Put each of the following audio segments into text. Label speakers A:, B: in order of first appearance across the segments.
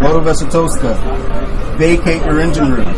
A: Motor vessel Touska, vacate your engine room.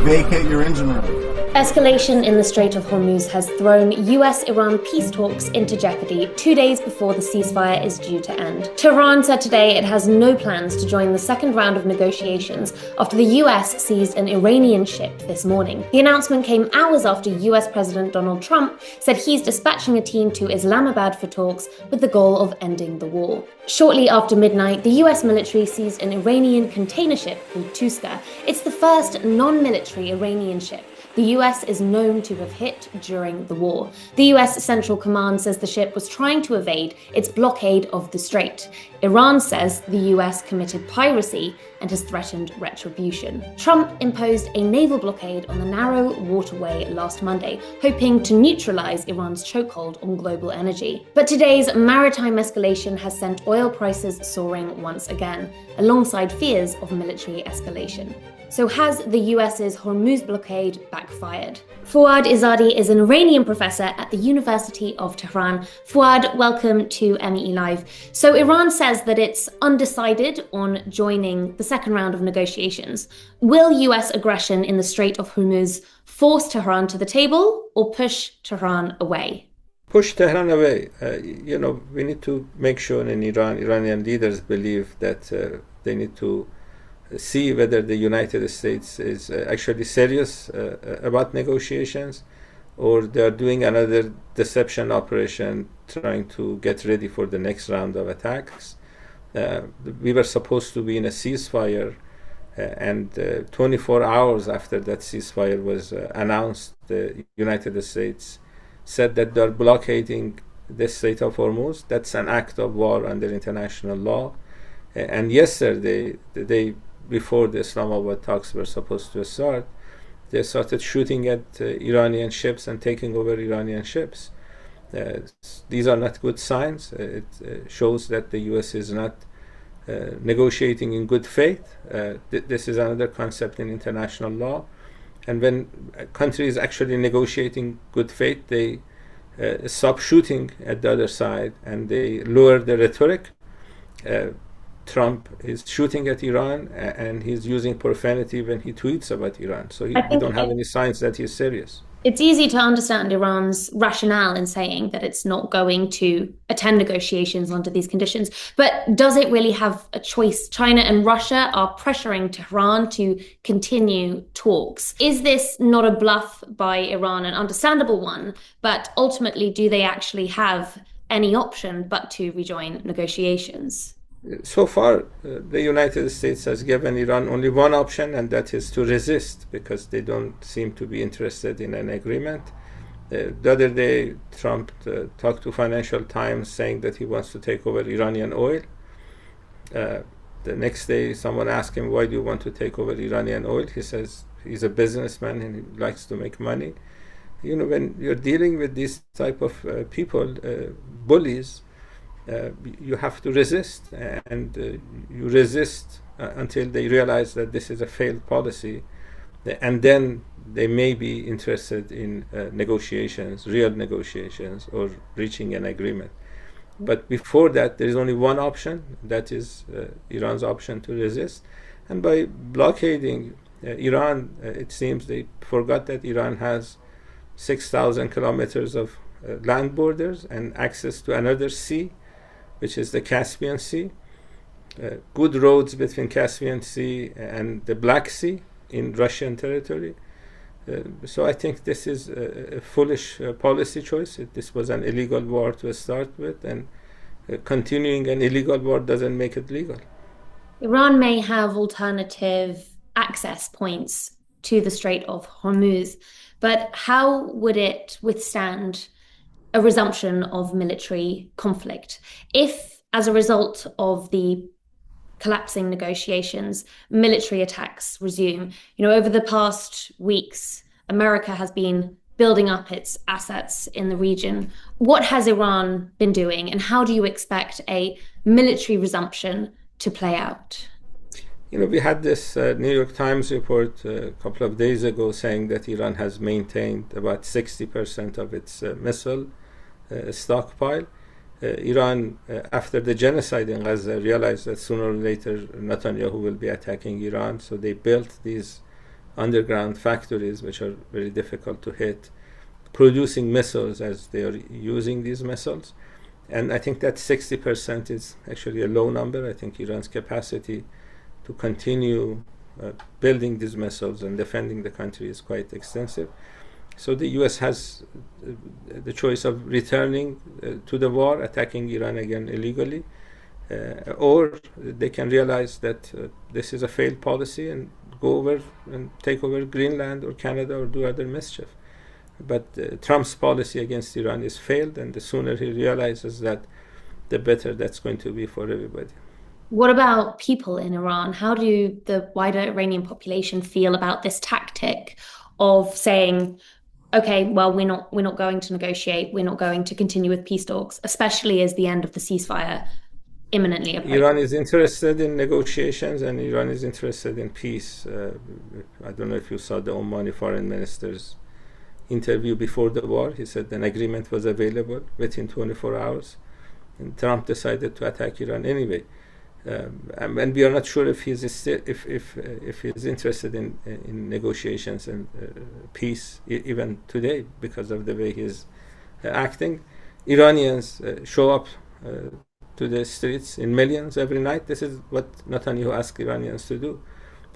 A: Vacate your engine room.
B: Escalation in the Strait of Hormuz has thrown US-Iran peace talks into jeopardy 2 days before the ceasefire is due to end. Tehran said today it has no plans to join the second round of negotiations after the US seized an Iranian ship this morning. The announcement came hours after US President Donald Trump said he's dispatching a team to Islamabad for talks with the goal of ending the war. Shortly after midnight, the US military seized an Iranian container ship called Touska. It's the first non-military Iranian ship the US is known to have hit during the war. The US Central Command says the ship was trying to evade its blockade of the strait. Iran says the US committed piracy and has threatened retribution. Trump imposed a naval blockade on the narrow waterway last Monday, hoping to neutralise Iran's chokehold on global energy. But today's maritime escalation has sent oil prices soaring once again, alongside fears of military escalation. So has the US's Hormuz blockade backfired? Fouad Izadi is an Iranian professor at the University of Tehran. Fouad, welcome to MEE Live. So Iran says that it's undecided on joining the second round of negotiations. Will US aggression in the Strait of Hormuz force Tehran to the table or push Tehran away?
C: Push Tehran away. We need to make sure in Iran, Iranian leaders believe that they need to see whether the United States is actually serious about negotiations, or they are doing another deception operation trying to get ready for the next round of attacks. We were supposed to be in a ceasefire, and 24 hours after that ceasefire was announced, the United States said that they're blockading the Strait of Hormuz. That's an act of war under international law. And yesterday, the day before the Islamabad talks were supposed to start, they started shooting at Iranian ships and taking over Iranian ships. These are not good signs. It shows that the US is not negotiating in good faith. This is another concept in international law. And when a country is actually negotiating good faith, they stop shooting at the other side and they lower the rhetoric. Trump is shooting at Iran and he's using profanity when he tweets about Iran. So we don't have any signs that he's serious.
B: It's easy to understand Iran's rationale in saying that it's not going to attend negotiations under these conditions. But does it really have a choice? China and Russia are pressuring Tehran to continue talks. Is this not a bluff by Iran, an understandable one? But ultimately, do they actually have any option but to rejoin negotiations?
C: So far, the United States has given Iran only one option, and that is to resist, because they don't seem to be interested in an agreement. The other day, Trump talked to Financial Times saying that he wants to take over Iranian oil. The next day, someone asked him, why do you want to take over Iranian oil? He says he's a businessman and he likes to make money. When you're dealing with these type of people, bullies, you have to resist, and you resist until they realize that this is a failed policy, and then they may be interested in negotiations, real negotiations, or reaching an agreement. But before that, there is only one option, that is Iran's option to resist. And by blockading Iran, it seems they forgot that Iran has 6,000 kilometers of land borders and access to another sea, which is the Caspian Sea, good roads between Caspian Sea and the Black Sea in Russian territory. So I think this is a foolish policy choice. This was an illegal war to start with, and continuing an illegal war doesn't make it legal.
B: Iran may have alternative access points to the Strait of Hormuz, but how would it withstand a resumption of military conflict if, as a result of the collapsing negotiations, military attacks resume? Over the past weeks, America has been building up its assets in the region. What has Iran been doing, and how do you expect a military resumption to play out?
C: We had this New York Times report a couple of days ago saying that Iran has maintained about 60% of its missile stockpile. Iran, after the genocide in Gaza, realized that sooner or later Netanyahu will be attacking Iran, so they built these underground factories, which are very difficult to hit, producing missiles as they are using these missiles. And I think that 60% is actually a low number. I think Iran's capacity to continue building these missiles and defending the country is quite extensive. So the US has the choice of returning to the war, attacking Iran again illegally, or they can realize that this is a failed policy and go over and take over Greenland or Canada or do other mischief. But Trump's policy against Iran is failed, and the sooner he realizes that, the better that's going to be for everybody.
B: What about people in Iran? How do the wider Iranian population feel about this tactic of saying, okay, well, we're not going to negotiate, we're not going to continue with peace talks, especially as the end of the ceasefire imminently approaches?
C: Iran is interested in negotiations, and Iran is interested in peace. I don't know if you saw the Omani foreign minister's interview before the war. He said an agreement was available within 24 hours, and Trump decided to attack Iran anyway. And we are not sure if he's interested in negotiations and peace even today because of the way he's acting. Iranians show up to the streets in millions every night. This is what Netanyahu asked Iranians to do,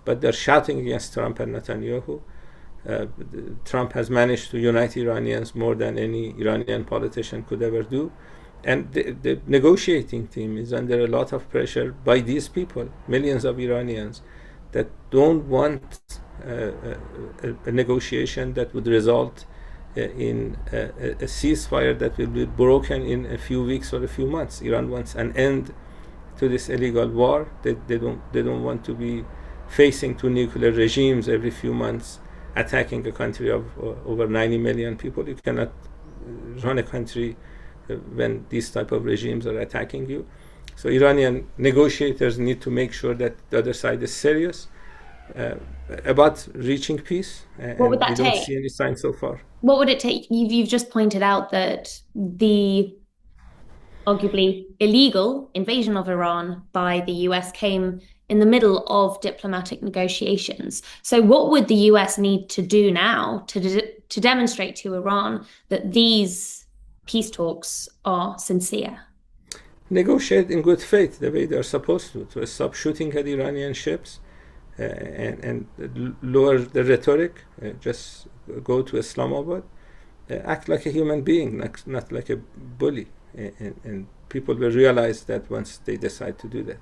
C: but they're shouting against Trump and Netanyahu. Trump has managed to unite Iranians more than any Iranian politician could ever do. And the negotiating team is under a lot of pressure by these people, millions of Iranians, that don't want a negotiation that would result in a ceasefire that will be broken in a few weeks or a few months. Iran wants an end to this illegal war. They don't want to be facing two nuclear regimes every few months, attacking a country of over 90 million people. You cannot run a country when these type of regimes are attacking you. So Iranian negotiators need to make sure that the other side is serious about reaching peace.
B: What would that take?
C: We don't see any signs so far.
B: What would it take? You've just pointed out that the arguably illegal invasion of Iran by the US came in the middle of diplomatic negotiations. So what would the US need to do now to demonstrate to Iran that these peace talks are sincere?
C: Negotiate in good faith, the way they're supposed to stop shooting at Iranian ships and lower the rhetoric, just go to Islamabad, act like a human being, not like a bully. And people will realize that once they decide to do that.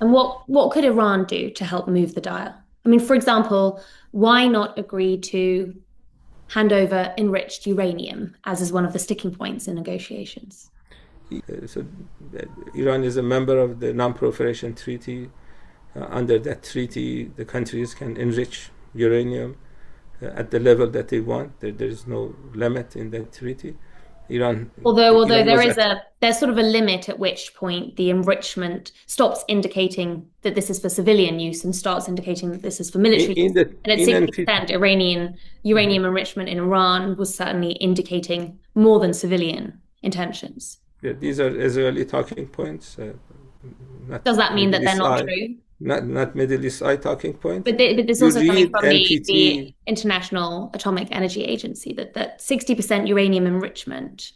B: And what could Iran do to help move the dial? I mean, for example, why not agree to hand over enriched uranium, as is one of the sticking points in negotiations?
C: So Iran is a member of the Non-Proliferation Treaty. Under that treaty, the countries can enrich uranium at the level that they want. There is no limit in that treaty.
B: Although there's sort of a limit at which point the enrichment stops indicating that this is for civilian use and starts indicating that this is for military use. And at 60%, Iranian uranium enrichment in Iran was certainly indicating more than civilian intentions.
C: Yeah, these are Israeli talking points.
B: Does that mean that they're not true?
C: Not Middle East Eye talking points.
B: But this is also coming from the International Atomic Energy Agency, that 60% uranium enrichment.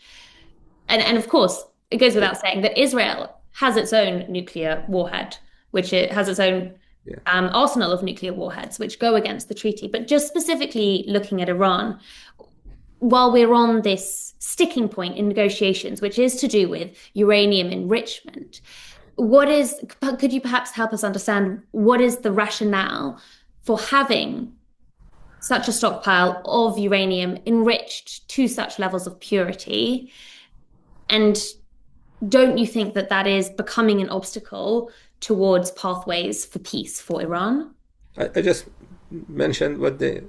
B: And of course, it goes without saying that Israel has its own nuclear warhead, which it has its own arsenal of nuclear warheads, which go against the treaty. But just specifically looking at Iran, while we're on this sticking point in negotiations, which is to do with uranium enrichment, could you perhaps help us understand what is the rationale for having such a stockpile of uranium enriched to such levels of purity? And don't you think that is becoming an obstacle towards pathways for peace for Iran?
C: I just mentioned what the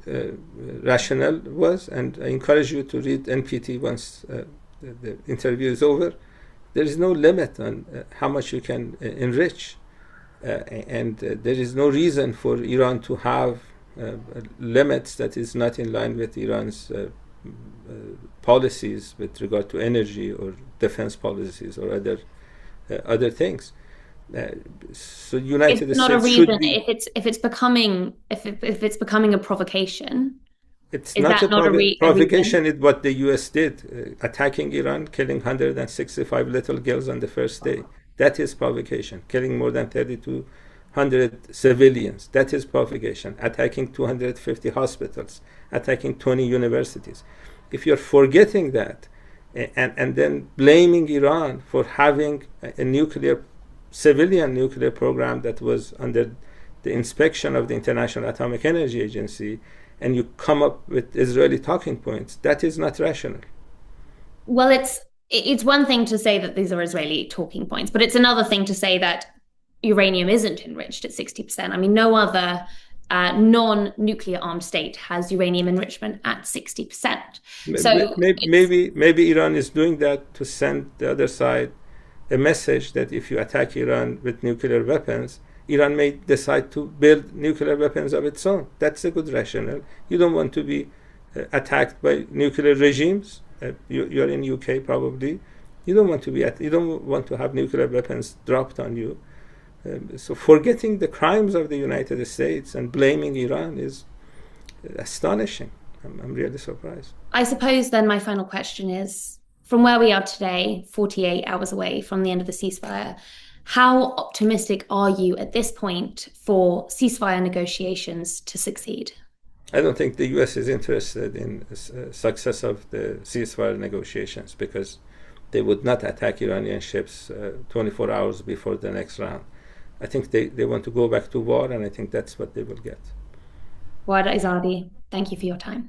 C: rationale was, and I encourage you to read NPT once the interview is over. There is no limit on how much you can enrich, and there is no reason for Iran to have limits that is not in line with Iran's policies with regard to energy or defense policies or other things. So United
B: It's not a
C: States should
B: reason
C: be.
B: if it's becoming a provocation.
C: It's
B: Is
C: not
B: that
C: a
B: not a reason?
C: provocation. It's what the U.S. did, attacking Iran, killing 165 little girls on the first day. That is provocation. Killing more than 3,200 civilians. That is provocation. Attacking 250 hospitals. Attacking 20 universities. If you're forgetting that, and then blaming Iran for having a civilian nuclear program that was under the inspection of the International Atomic Energy Agency, and you come up with Israeli talking points, that is not rational.
B: Well, it's one thing to say that these are Israeli talking points, but it's another thing to say that uranium isn't enriched at 60%. I mean, no other non-nuclear armed state has uranium enrichment at 60%. So
C: maybe Iran is doing that to send the other side a message that if you attack Iran with nuclear weapons, Iran may decide to build nuclear weapons of its own. That's a good rationale. You don't want to be attacked by nuclear regimes. You're in UK probably. You don't want to have nuclear weapons dropped on you. So forgetting the crimes of the United States and blaming Iran is astonishing. I'm really surprised.
B: I suppose then my final question is, from where we are today, 48 hours away from the end of the ceasefire, how optimistic are you at this point for ceasefire negotiations to succeed?
C: I don't think the U.S. is interested in success of the ceasefire negotiations because they would not attack Iranian ships 24 hours before the next round. I think they want to go back to war, and I think that's what they will get.
B: Wa'ad Izadi, thank you for your time.